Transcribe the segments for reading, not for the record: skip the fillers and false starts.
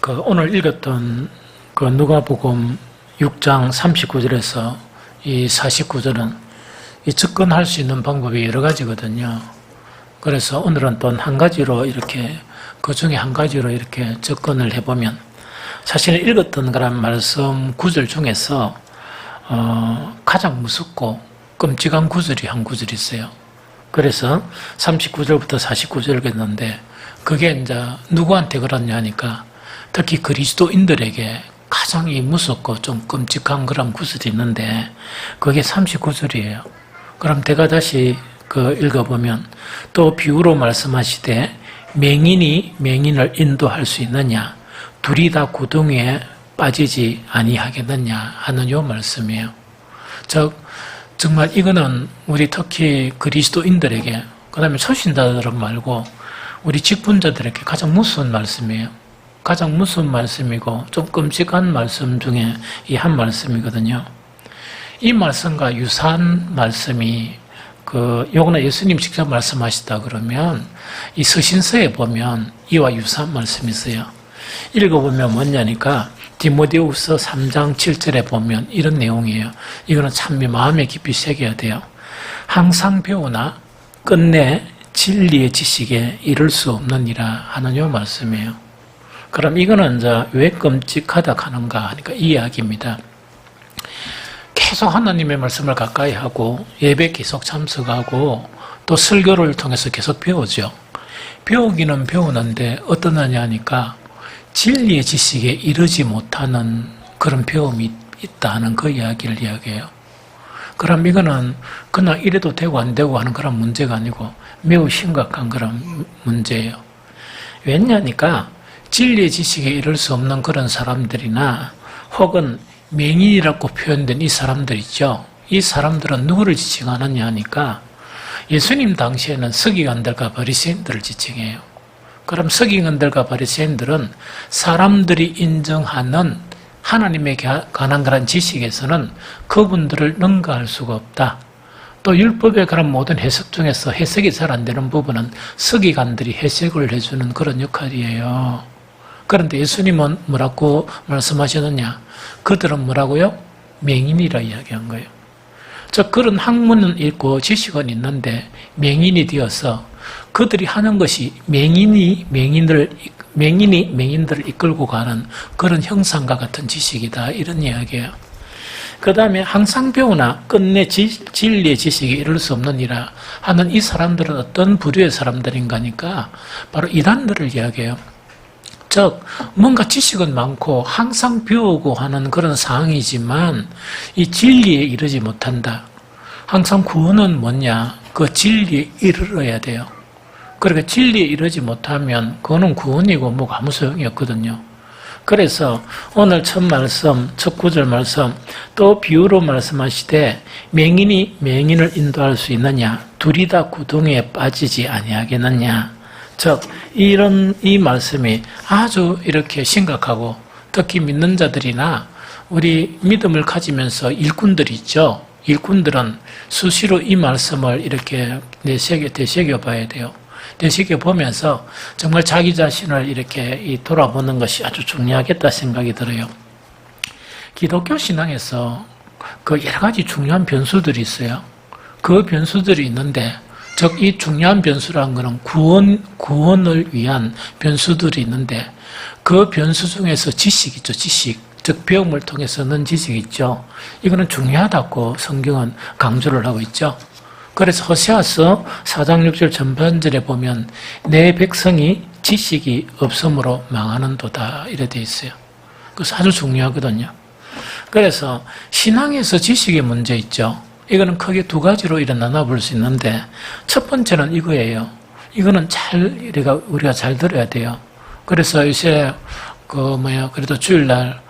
오늘 읽었던 누가복음 6장 39절에서 이 49절은 이 접근할 수 있는 방법이 여러 가지거든요. 그래서 오늘은 또 한 가지로 이렇게 그 중에 한 가지로 이렇게 접근을 해보면 사실 읽었던 그런 말씀 구절 중에서 가장 무섭고 끔찍한 구절이 한 구절이 있어요. 그래서 39절부터 49절이었는데 그게 이제 누구한테 그러냐 하니까 특히 그리스도인들에게 가장 무섭고 좀 끔찍한 그런 구절이 있는데 그게 39절이에요. 그럼 제가 다시 읽어보면 또 비유로 말씀하시되 맹인이 맹인을 인도할 수 있느냐 둘이 다 구덩이에 빠지지 아니하겠느냐 하는 요 말씀이에요. 즉 정말 이거는 우리 특히 그리스도인들에게 그 다음에 초신자들 말고 우리 직분자들에게 가장 무서운 말씀이에요. 가장 무서운 말씀이고 좀 끔찍한 말씀 중에 이 한 말씀이거든요. 이 말씀과 유사한 말씀이 요거는 예수님 직접 말씀하시다 그러면 이 서신서에 보면 이와 유사한 말씀이 있어요. 읽어보면 뭐냐니까 디모데후서 3장 7절에 보면 이런 내용이에요. 이거는 참 마음에 깊이 새겨야 돼요. 항상 배우나 끝내 진리의 지식에 이를 수 없느니라 하는 요 말씀이에요. 그럼 이거는 이제 왜 끔찍하다 하는가 하니까 이 이야기입니다. 계속 하나님의 말씀을 가까이 하고 예배 계속 참석하고 또 설교를 통해서 계속 배우죠. 배우기는 배우는데 어떠느냐 하니까 진리의 지식에 이르지 못하는 그런 배움이 있다는 그 이야기를 이야기해요. 그럼 이거는 그냥 이래도 되고 안 되고 하는 그런 문제가 아니고 매우 심각한 그런 문제예요. 왜냐니까 진리의 지식에 이를 수 없는 그런 사람들이나 혹은 맹인이라고 표현된 이 사람들 있죠. 이 사람들은 누구를 지칭하느냐 하니까 예수님 당시에는 서기관들과 바리새인들을 지칭해요. 그럼 서기관들과 바리새인들은 사람들이 인정하는 하나님에 관한 그런 지식에서는 그분들을 능가할 수가 없다. 또 율법의 그런 모든 해석 중에서 해석이 잘 안 되는 부분은 서기관들이 해석을 해주는 그런 역할이에요. 그런데 예수님은 뭐라고 말씀하셨느냐? 그들은 뭐라고요? 맹인이라 이야기한 거예요. 즉 그런 학문은 있고 지식은 있는데 맹인이 되어서 그들이 하는 것이 맹인이 맹인들을 이끌고 가는 그런 형상과 같은 지식이다 이런 이야기예요. 그 다음에 항상 배우나 끝내 진리의 지식에 이를 수 없느니라 하는 이 사람들은 어떤 부류의 사람들인가 하니까 바로 이단들을 이야기해요. 즉 뭔가 지식은 많고 항상 배우고 하는 그런 상황이지만 이 진리에 이르지 못한다. 항상 구원은 뭐냐? 그 진리에 이르러야 돼요. 그러니까 진리에 이르지 못하면 그거는 구원이고 뭐가 아무 소용이 없거든요. 그래서 오늘 첫 말씀, 첫 구절 말씀 또 비유로 말씀하시되 맹인이 맹인을 인도할 수 있느냐? 둘이 다 구덩이에 빠지지 아니하겠느냐? 즉 이 말씀이 아주 이렇게 심각하고 특히 믿는 자들이나 우리 믿음을 가지면서 일꾼들이 있죠. 일꾼들은 수시로 이 말씀을 이렇게 되새겨 봐야 돼요. 되새겨 보면서 정말 자기 자신을 이렇게 돌아보는 것이 아주 중요하겠다 생각이 들어요. 기독교 신앙에서 여러 가지 중요한 변수들이 있어요. 그 변수들이 있는데 즉 이 중요한 변수라는 것은 구원을 위한 변수들이 있는데 그 변수 중에서 지식 있죠. 지식. 즉 배움을 통해서 얻는 지식이 있죠. 이거는 중요하다고 성경은 강조를 하고 있죠. 그래서 호세아서 4장 6절 전반절에 보면 내 백성이 지식이 없음으로 망하는도다 이래 돼 있어요. 그래서 아주 중요하거든요. 그래서 신앙에서 지식의 문제 있죠. 이거는 크게 두 가지로 나눠볼 수 있는데 첫 번째는 이거예요. 이거는 우리가 잘 들어야 돼요. 그래서 요새 그래도 주일날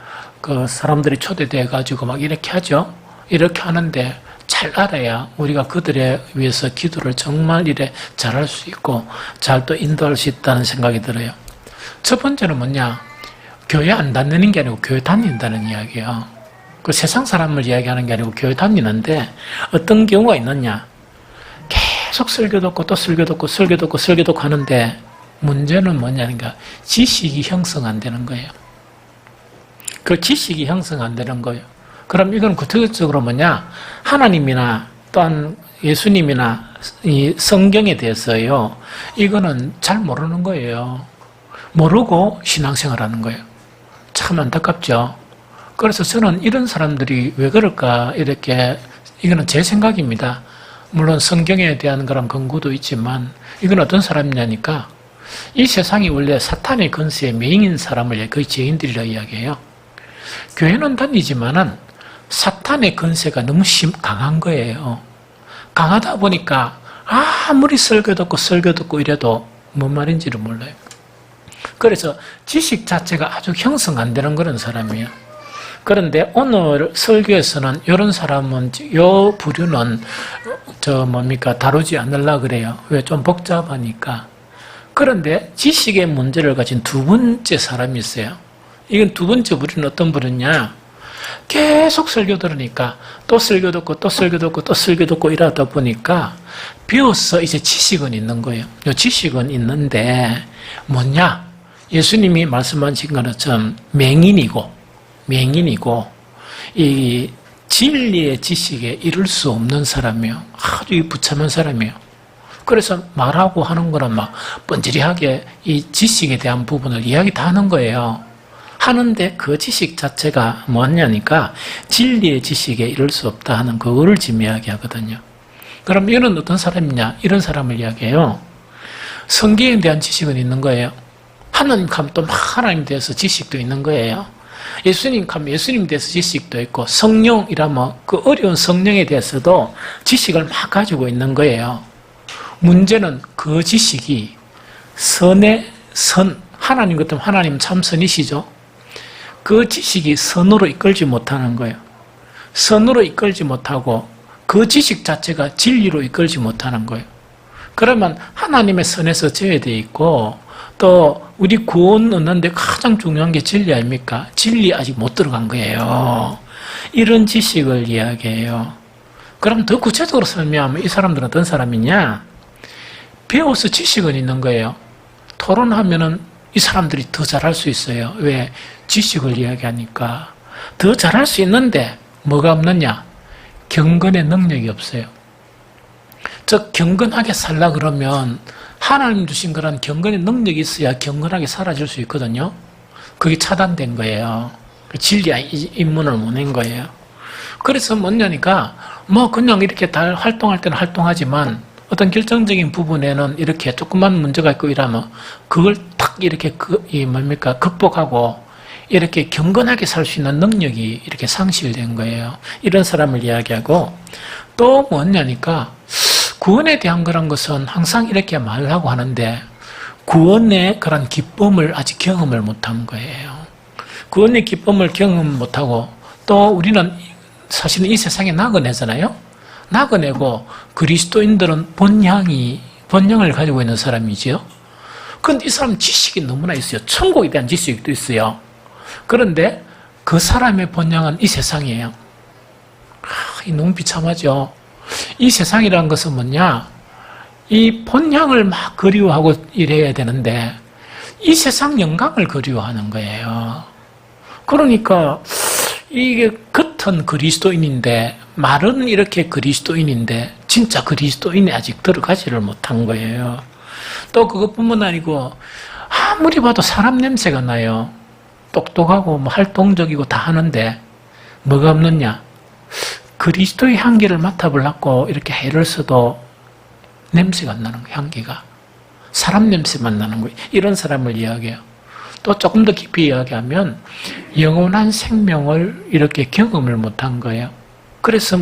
사람들이 초대돼 가지고 막 이렇게 하죠. 이렇게 하는데 잘 알아야 우리가 그들에 위해서 기도를 정말 잘할 수 있고 잘 또 인도할 수 있다는 생각이 들어요. 첫 번째는 뭐냐? 교회 안 다니는 게 아니고 교회 다닌다는 이야기예요. 그 세상 사람을 이야기하는 게 아니고 교회 다니는데 어떤 경우가 있느냐? 계속 설교 듣고 또 설교 듣고 설교 듣고 설교 듣고 하는데 문제는 뭐냐니까 지식이 형성 안 되는 거예요. 그 지식이 형성 안 되는 거예요. 그럼 이건 구체적으로 뭐냐? 하나님이나 또한 예수님이나 이 성경에 대해서요, 이거는 잘 모르는 거예요. 모르고 신앙생활 하는 거예요. 참 안타깝죠. 그래서 저는 이런 사람들이 왜 그럴까, 이렇게, 이거는 제 생각입니다. 물론 성경에 대한 그런 근거도 있지만, 이건 어떤 사람이냐니까, 이 세상이 원래 사탄의 권세에 매인 사람을 거의 죄인들이라 이야기해요. 교회는 다니지만은 사탄의 권세가 너무 강한 거예요. 강하다 보니까 아무리 설교 듣고 이래도 뭔 말인지를 몰라요. 그래서 지식 자체가 아주 형성 안 되는 그런 사람이에요. 그런데 오늘 설교에서는 이런 사람은, 요 부류는 다루지 않으려고 그래요. 왜? 좀 복잡하니까. 그런데 지식의 문제를 가진 두 번째 사람이 있어요. 이건 두 번째 부류는 어떤 부류냐? 계속 설교 들으니까 또 설교 듣고 이러다 보니까 비로소 이제 지식은 있는 거예요. 이 지식은 있는데 뭐냐? 예수님이 말씀하신 것처럼 맹인이고 이 진리의 지식에 이룰 수 없는 사람이에요. 아주 부참한 사람이에요. 그래서 말하고 하는 거는 막 번지르하게 이 지식에 대한 부분을 이야기 다 하는 거예요. 하는데 그 지식 자체가 뭐냐니까 진리의 지식에 이룰 수 없다 하는 그거를 지금 이야기하거든요. 그럼 이런 어떤 사람이냐? 이런 사람을 이야기해요. 성경에 대한 지식은 있는 거예요. 하나님 하면 또 막 하나님에 대해서 지식도 있는 거예요. 예수님 하면 예수님에 대해서 지식도 있고, 성령이라면 그 어려운 성령에 대해서도 지식을 막 가지고 있는 거예요. 문제는 그 지식이 하나님 같으면 하나님 참 선이시죠? 그 지식이 선으로 이끌지 못하는 거예요. 선으로 이끌지 못하고 그 지식 자체가 진리로 이끌지 못하는 거예요. 그러면 하나님의 선에서 제외되어 있고, 또 우리 구원 얻는데 가장 중요한 게 진리 아닙니까? 진리 아직 못 들어간 거예요. 이런 지식을 이야기해요. 그럼 더 구체적으로 설명하면 이 사람들은 어떤 사람이냐? 배워서 지식은 있는 거예요. 토론하면은 이 사람들이 더 잘할 수 있어요. 왜? 지식을 이야기하니까. 더 잘할 수 있는데 뭐가 없느냐? 경건의 능력이 없어요. 즉 경건하게 살라 그러면 하나님 주신 그런 경건의 능력이 있어야 경건하게 살아질 수 있거든요. 그게 차단된 거예요. 진리의 입문을 못 낸 거예요. 그래서 뭐냐니까 그냥 이렇게 다 활동할 때는 활동하지만 어떤 결정적인 부분에는 이렇게 조그만 문제가 있고 이러면 그걸 탁 이렇게 극복하고 이렇게 경건하게 살 수 있는 능력이 이렇게 상실된 거예요. 이런 사람을 이야기하고, 또 뭐냐니까 구원에 대한 그런 것은 항상 이렇게 말하고 하는데 구원의 그런 기쁨을 아직 경험을 못한 거예요. 구원의 기쁨을 경험 못하고, 또 우리는 사실은 이 세상에 나그네잖아요. 나그네고 그리스도인들은 본향을 가지고 있는 사람이지요. 그런데 이 사람은 지식이 너무나 있어요. 천국에 대한 지식도 있어요. 그런데 그 사람의 본향은 이 세상이에요. 너무 비참하죠. 이 세상이라는 것은 뭐냐? 이 본향을 막 그리워하고 이래야 되는데 이 세상 영광을 그리워하는 거예요. 그러니까 이게 겉은 그리스도인인데, 말은 이렇게 그리스도인인데 진짜 그리스도인이 아직 들어가지를 못한 거예요. 또 그것뿐만 아니고 아무리 봐도 사람 냄새가 나요. 똑똑하고 활동적이고 다 하는데 뭐가 없느냐? 그리스도의 향기를 맡아보려고 이렇게 애를 써도 냄새가 안 나는 거예요. 향기가 사람 냄새만 나는 거예요. 이런 사람을 이야기해요. 또 조금 더 깊이 이야기하면 영원한 생명을 이렇게 경험을 못한 거예요. 그래서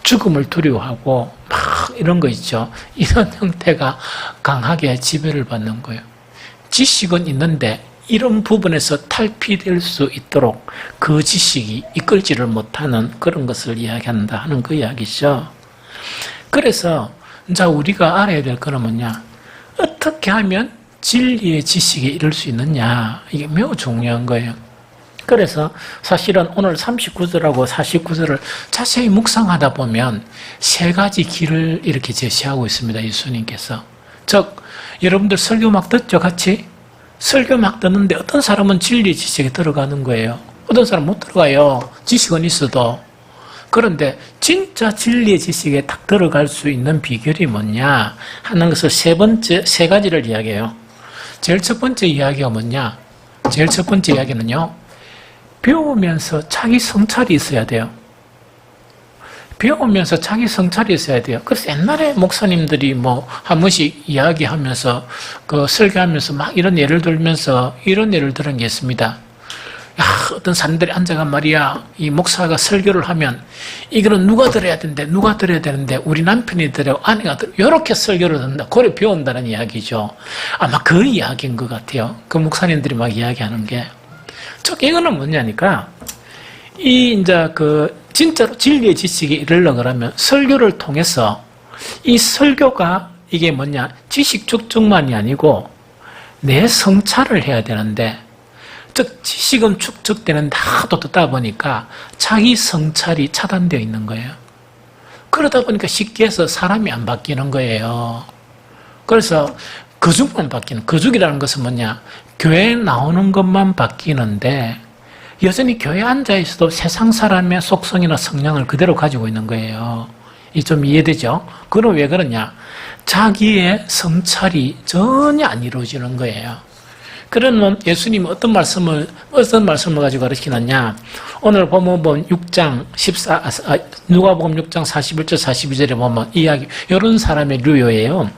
죽음을 두려워하고 막 이런 거 있죠. 이런 형태가 강하게 지배를 받는 거예요. 지식은 있는데 이런 부분에서 탈피될 수 있도록 그 지식이 이끌지를 못하는 그런 것을 이야기한다 하는 그 이야기죠. 그래서 이제 우리가 알아야 될 거는 뭐냐? 어떻게 하면 진리의 지식에 이를 수 있느냐? 이게 매우 중요한 거예요. 그래서 사실은 오늘 39절하고 49절을 자세히 묵상하다 보면 세 가지 길을 이렇게 제시하고 있습니다. 예수님께서. 즉 여러분들 설교 막 듣죠? 같이? 설교 막 듣는데 어떤 사람은 진리 지식에 들어가는 거예요. 어떤 사람 못 들어가요. 지식은 있어도. 그런데 진짜 진리의 지식에 딱 들어갈 수 있는 비결이 뭐냐 하는 것을 세 가지를 이야기해요. 제일 첫 번째 이야기가 뭐냐? 제일 첫 번째 이야기는요, 배우면서 자기 성찰이 있어야 돼요. 배우면서 자기 성찰이 있어야 돼요. 그래서 옛날에 목사님들이 뭐 한 번씩 이야기하면서 설교하면서 막 이런 예를 들면서 이런 예를 들은 게 있습니다. 야, 어떤 사람들이 앉아가 말이야, 이 목사가 설교를 하면 이거는 누가 들어야 되는데 누가 들어야 되는데 우리 남편이 들어 아내가 들어 이렇게 설교를 듣는다. 그래 배운다는 이야기죠. 아마 그 이야기인 것 같아요. 그 목사님들이 막 이야기하는 게. 이거는 뭐냐니까 이제 진짜로 진리의 지식에 이르려 그러면 설교를 통해서 이 설교가 이게 뭐냐 지식 축적만이 아니고 내 성찰을 해야 되는데, 즉 지식은 축적되는데 하도 듣다 보니까 자기 성찰이 차단되어 있는 거예요. 그러다 보니까 쉽게 해서 사람이 안 바뀌는 거예요. 그래서 거죽만 바뀌는, 거죽이라는 것은 뭐냐, 교회에 나오는 것만 바뀌는데 여전히 교회에 앉아있어도 세상 사람의 속성이나 성향을 그대로 가지고 있는 거예요. 이 좀 이해되죠? 그럼 왜 그러냐? 자기의 성찰이 전혀 안 이루어지는 거예요. 그러면 예수님이 어떤 말씀을 가지고 가르치느냐? 오늘 보면 6장 14, 누가복음 6장 41절 42절에 보면 이야기, 이런 사람의 류요예요.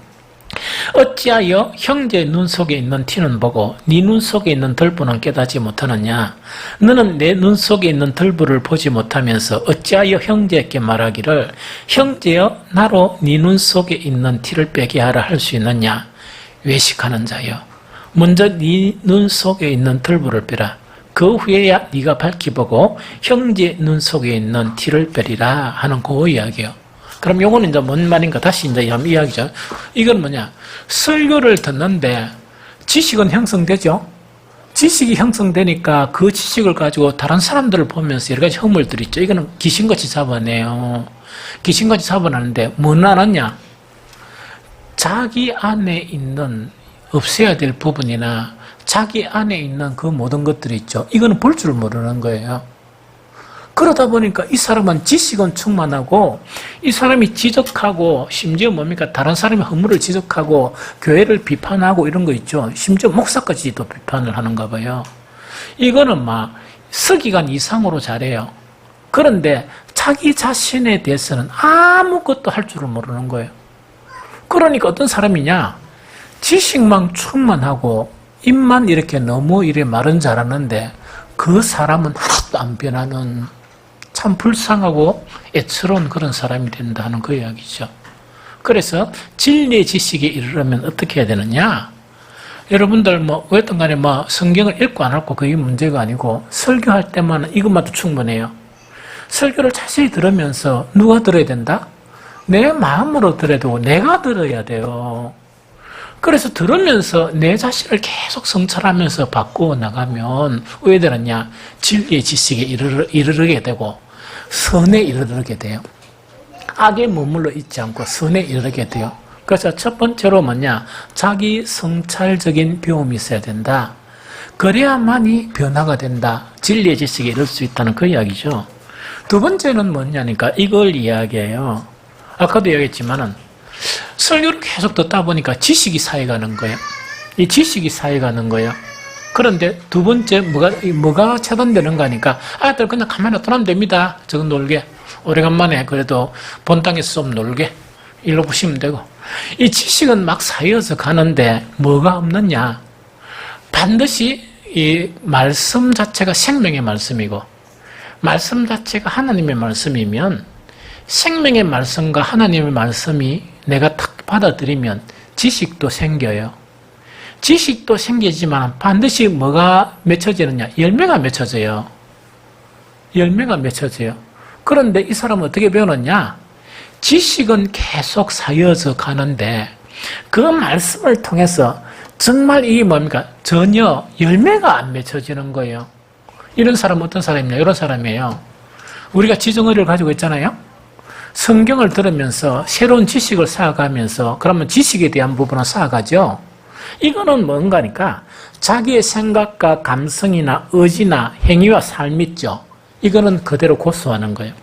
어찌하여 형제의 눈 속에 있는 티는 보고 네 눈 속에 있는 덜보는 깨닫지 못하느냐? 너는 내 눈 속에 있는 덜보를 보지 못하면서 어찌하여 형제에게 말하기를 형제여 나로 네 눈 속에 있는 티를 빼게 하라 할 수 있느냐? 외식하는 자여, 먼저 네 눈 속에 있는 덜보를 빼라. 그 후에야 네가 밝히 보고 형제 눈 속에 있는 티를 빼리라 하는 그 이야기예요. 그럼 요거는 이제 뭔 말인가 다시 이제 한번 이야기죠. 이건 뭐냐? 설교를 듣는데 지식은 형성되죠? 지식이 형성되니까 그 지식을 가지고 다른 사람들을 보면서 여러 가지 허물들이 있죠. 이거는 귀신같이 잡아내요. 귀신같이 잡아내는데 뭘 알았냐? 자기 안에 있는 없애야 될 부분이나 자기 안에 있는 그 모든 것들이 있죠. 이거는 볼 줄 모르는 거예요. 그러다 보니까 이 사람은 지식은 충만하고 이 사람이 지적하고 심지어 뭡니까? 다른 사람의 허물을 지적하고 교회를 비판하고 이런 거 있죠. 심지어 목사까지도 비판을 하는가 봐요. 이거는 막 서기관 이상으로 잘해요. 그런데 자기 자신에 대해서는 아무것도 할 줄을 모르는 거예요. 그러니까 어떤 사람이냐? 지식만 충만하고 입만 이렇게 너무 이래 말은 잘하는데 그 사람은 하나도 안 변하는 참 불쌍하고 애처로운 그런 사람이 된다는 그 이야기죠. 그래서 진리의 지식에 이르려면 어떻게 해야 되느냐? 여러분들 어떤 간에 성경을 읽고 안 읽고 그게 문제가 아니고 설교할 때만 이것만도 충분해요. 설교를 자세히 들으면서 누가 들어야 된다? 내 마음으로 들어야 되고 내가 들어야 돼요. 그래서 들으면서 내 자신을 계속 성찰하면서 바꾸어 나가면 왜 되느냐? 진리의 지식에 이르게 되고 선에 이르게 돼요. 악에 머물러 있지 않고 선에 이르게 돼요. 그래서 첫 번째로 뭐냐? 자기 성찰적인 배움이 있어야 된다. 그래야만이 변화가 된다. 진리의 지식에 이를 수 있다는 그 이야기죠. 두 번째는 뭐냐니까 이걸 이야기해요. 아까도 얘기했지만은 설교를 계속 듣다 보니까 지식이 쌓여가는 거예요. 이 지식이 쌓여가는 거예요. 그런데 두 번째 뭐가 차단되는가 하니까 아들 그냥 가만히 놔두면 됩니다. 저거 놀게. 오래간만에 그래도 본 땅에서 좀 놀게. 일로 보시면 되고. 이 지식은 막 쌓여서 가는데 뭐가 없느냐. 반드시 이 말씀 자체가 생명의 말씀이고 말씀 자체가 하나님의 말씀이면 생명의 말씀과 하나님의 말씀이 내가 탁 받아들이면 지식도 생겨요. 지식도 생기지만 반드시 뭐가 맺혀지느냐? 열매가 맺혀져요. 열매가 맺혀져요. 그런데 이 사람은 어떻게 배우느냐? 지식은 계속 쌓여서 가는데 그 말씀을 통해서 정말 이게 뭡니까? 전혀 열매가 안 맺혀지는 거예요. 이런 사람은 어떤 사람이냐? 이런 사람이에요. 우리가 지정의를 가지고 있잖아요. 성경을 들으면서 새로운 지식을 쌓아가면서 그러면 지식에 대한 부분은 쌓아가죠. 이거는 뭔가니까 자기의 생각과 감성이나 의지나 행위와 삶 있죠. 이거는 그대로 고수하는 거예요.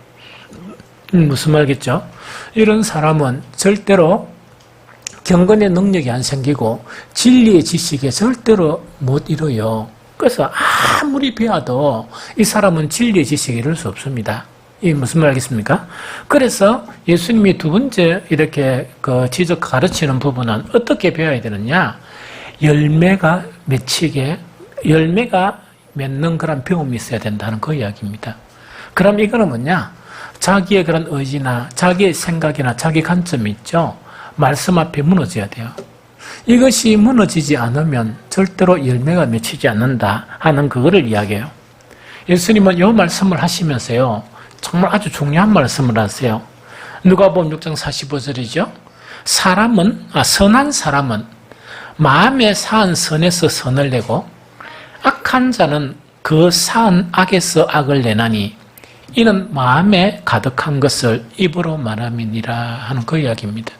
무슨 말겠죠? 이런 사람은 절대로 경건의 능력이 안 생기고 진리의 지식에 절대로 못 이뤄요. 그래서 아무리 배워도 이 사람은 진리의 지식에 이룰 수 없습니다. 이게 무슨 말이겠습니까? 그래서 예수님이 두 번째 이렇게 지적 가르치는 부분은 어떻게 배워야 되느냐? 열매가 맺는 그런 배움이 있어야 된다는 그 이야기입니다. 그럼 이거는 뭐냐? 자기의 그런 의지나 자기의 생각이나 자기 관점이 있죠. 말씀 앞에 무너져야 돼요. 이것이 무너지지 않으면 절대로 열매가 맺히지 않는다 하는 그거를 이야기해요. 예수님은 이 말씀을 하시면서요. 정말 아주 중요한 말씀을 하세요. 누가복음 6장 45절이죠. 선한 사람은 마음에 사한 선에서 선을 내고 악한 자는 그 사한 악에서 악을 내나니 이는 마음에 가득한 것을 입으로 말함이니라 하는 그 이야기입니다.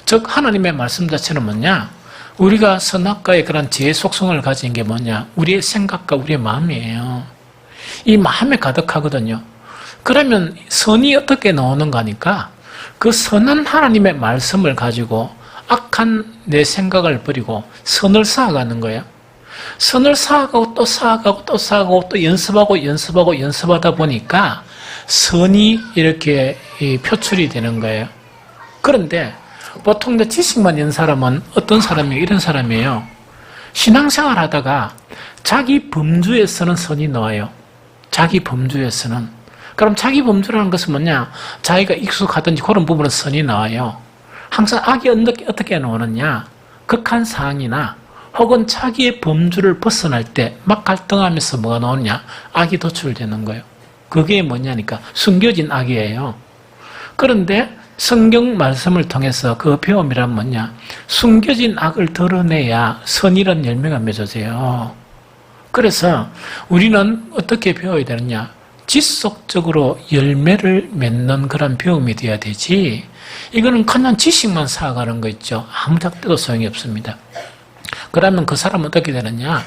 즉 하나님의 말씀 자체는 뭐냐? 우리가 선악과의 그런 지혜 속성을 가진 게 뭐냐? 우리의 생각과 우리의 마음이에요. 이 마음에 가득하거든요. 그러면 선이 어떻게 나오는가 하니까 그 선한 하나님의 말씀을 가지고 악한 내 생각을 버리고 선을 쌓아가는 거예요. 선을 쌓아가고 또 쌓아가고 또 쌓아가고 또 연습하다 보니까 선이 이렇게 표출이 되는 거예요. 그런데 보통 지식만 있는 사람은 어떤 사람이에요? 이런 사람이에요. 신앙생활 하다가 자기 범주에서는 선이 나와요. 자기 범주에서는. 그럼 자기 범주라는 것은 뭐냐? 자기가 익숙하든지 그런 부분에서 선이 나와요. 항상 악이 어떻게 나오느냐? 극한 상황이나 혹은 자기의 범주를 벗어날 때 막 갈등하면서 뭐가 나오느냐? 악이 도출되는 거예요. 그게 뭐냐니까 숨겨진 악이에요. 그런데 성경 말씀을 통해서 그 배움이란 뭐냐? 숨겨진 악을 드러내야 선이란 열매가 맺어져요. 그래서 우리는 어떻게 배워야 되느냐? 지속적으로 열매를 맺는 그런 배움이 돼야 되지, 이거는 그냥 지식만 쌓아가는 거 있죠. 아무 작대도 소용이 없습니다. 그러면 그 사람은 어떻게 되느냐?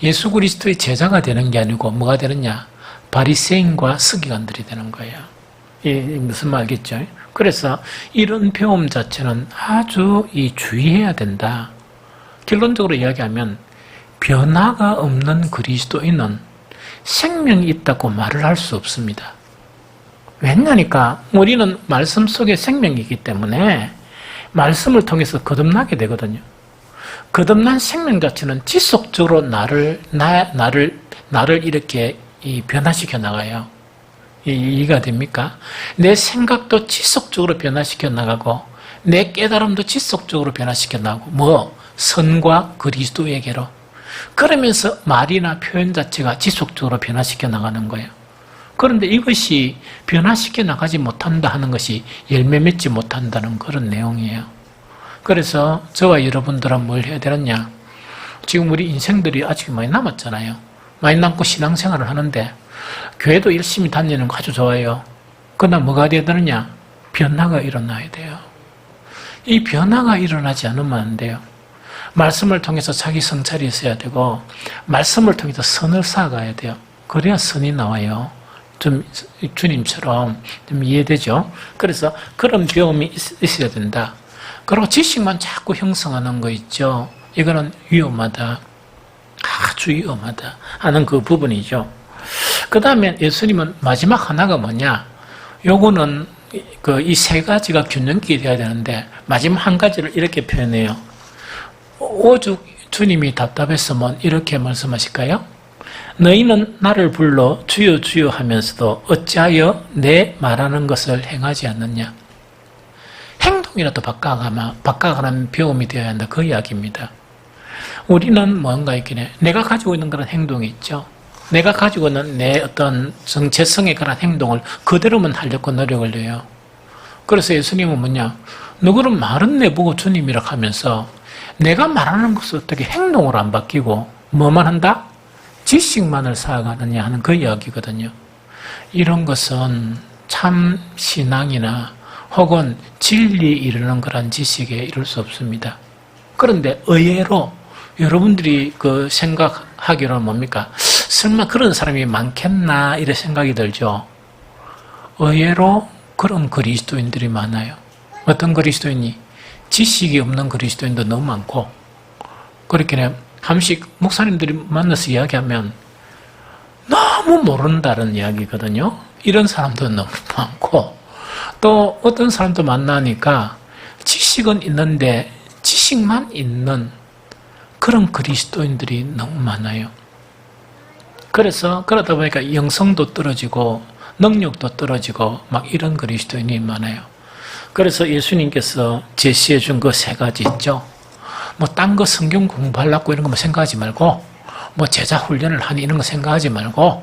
예수 그리스도의 제자가 되는 게 아니고 뭐가 되느냐? 바리새인과 서기관들이 되는 거예요. 무슨 말이겠죠? 그래서 이런 배움 자체는 아주 주의해야 된다. 결론적으로 이야기하면 변화가 없는 그리스도인은 생명이 있다고 말을 할 수 없습니다. 왜냐니까 우리는 말씀 속에 생명이 있기 때문에 말씀을 통해서 거듭나게 되거든요. 거듭난 생명 자체는 지속적으로 나를 이렇게 변화시켜 나가요. 이해가 됩니까? 내 생각도 지속적으로 변화시켜 나가고 내 깨달음도 지속적으로 변화시켜 나가고 선과 그리스도에게로. 그러면서 말이나 표현 자체가 지속적으로 변화시켜 나가는 거예요. 그런데 이것이 변화시켜 나가지 못한다 하는 것이 열매 맺지 못한다는 그런 내용이에요. 그래서 저와 여러분들은 뭘 해야 되느냐? 지금 우리 인생들이 아직 많이 남았잖아요. 많이 남고 신앙생활을 하는데 교회도 열심히 다니는 거 아주 좋아요. 그러나 뭐가 돼야 되느냐? 변화가 일어나야 돼요. 이 변화가 일어나지 않으면 안 돼요. 말씀을 통해서 자기 성찰이 있어야 되고 말씀을 통해서 선을 쌓아가야 돼요. 그래야 선이 나와요. 좀 주님처럼 좀 이해되죠? 그래서 그런 배움이 있어야 된다. 그리고 지식만 자꾸 형성하는 거 있죠? 이거는 위험하다. 아주 위험하다 하는 그 부분이죠. 그 다음에 예수님은 마지막 하나가 뭐냐? 요거는 이 세 가지가 균형이 되어야 되는데 마지막 한 가지를 이렇게 표현해요. 오죽 주님이 답답했으면 이렇게 말씀하실까요? 너희는 나를 불러 주여 주여 하면서도 어찌하여 내 말하는 것을 행하지 않느냐? 행동이라도 바꿔가는 배움이 되어야 한다. 그 이야기입니다. 우리는 뭔가 있긴 해. 내가 가지고 있는 그런 행동이 있죠. 내가 가지고 있는 내 어떤 정체성의 그런 행동을 그대로만 하려고 노력을 해요. 그래서 예수님은 뭐냐? 너그런 말은 내보고 주님이라 하면서 내가 말하는 것을 어떻게 행동으로 안 바뀌고 뭐만 한다? 지식만을 쌓아가느냐 하는 그 이야기거든요. 이런 것은 참 신앙이나 혹은 진리에 이르는 그런 지식에 이룰 수 없습니다. 그런데 의외로 여러분들이 그 생각하기로는 뭡니까? 설마 그런 사람이 많겠나 이런 생각이 들죠. 의외로 그런 그리스도인들이 많아요. 어떤 그리스도인이? 지식이 없는 그리스도인도 너무 많고, 그렇게 한씩 목사님들이 만나서 이야기하면 너무 모른다는 이야기거든요. 이런 사람도 너무 많고, 또 어떤 사람도 만나니까 지식은 있는데 지식만 있는 그런 그리스도인들이 너무 많아요. 그래서 그러다 보니까 영성도 떨어지고 능력도 떨어지고 막 이런 그리스도인이 많아요. 그래서 예수님께서 제시해 준 그 세 가지 있죠. 뭐 딴 거 성경 공부하려고 이런 거 생각하지 말고, 뭐 제자 훈련을 하니 이런 거 생각하지 말고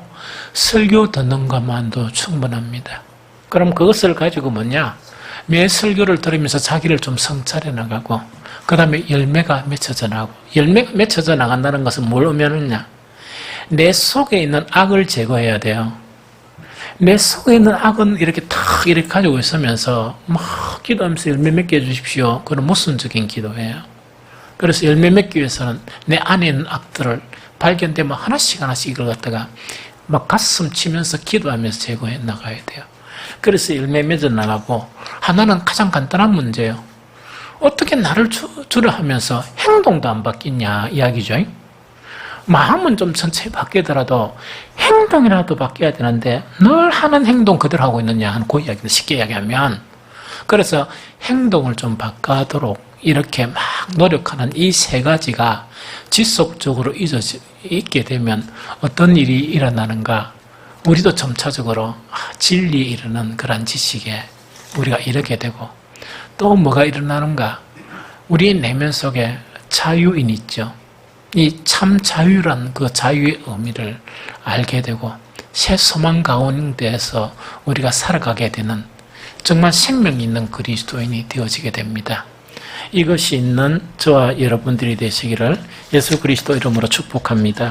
설교 듣는 것만도 충분합니다. 그럼 그것을 가지고 뭐냐? 매 설교를 들으면서 자기를 좀 성찰해 나가고, 그 다음에 열매가 맺혀져 나가고, 열매가 맺혀져 나간다는 것은 뭘 의미하느냐? 내 속에 있는 악을 제거해야 돼요. 내 속에 있는 악은 이렇게 탁 이렇게 가지고 있으면서 막 기도하면서 열매 맺게 해주십시오. 그런 모순적인 기도예요. 그래서 열매 맺기 위해서는 내 안에 있는 악들을 발견되면 하나씩 이걸 갖다가 막 가슴 치면서 기도하면서 제거해 나가야 돼요. 그래서 열매 맺어 나가고, 하나는 가장 간단한 문제예요. 어떻게 나를 주려 하면서 행동도 안 바뀌냐 이야기죠. 마음은 좀 천천히 바뀌더라도 행동이라도 바뀌어야 되는데 늘 하는 행동 그대로 하고 있느냐 하는 그 이야기를 쉽게 이야기하면, 그래서 행동을 좀 바꿔도록 이렇게 막 노력하는 이 세 가지가 지속적으로 있게 되면 어떤 일이 일어나는가? 우리도 점차적으로 진리에 이르는 그런 지식에 우리가 이르게 되고, 또 뭐가 일어나는가? 우리의 내면 속에 자유인이 있죠. 이 참 자유란 그 자유의 의미를 알게 되고, 새 소망 가운데에서 우리가 살아가게 되는 정말 생명 있는 그리스도인이 되어지게 됩니다. 이것이 있는 저와 여러분들이 되시기를 예수 그리스도 이름으로 축복합니다.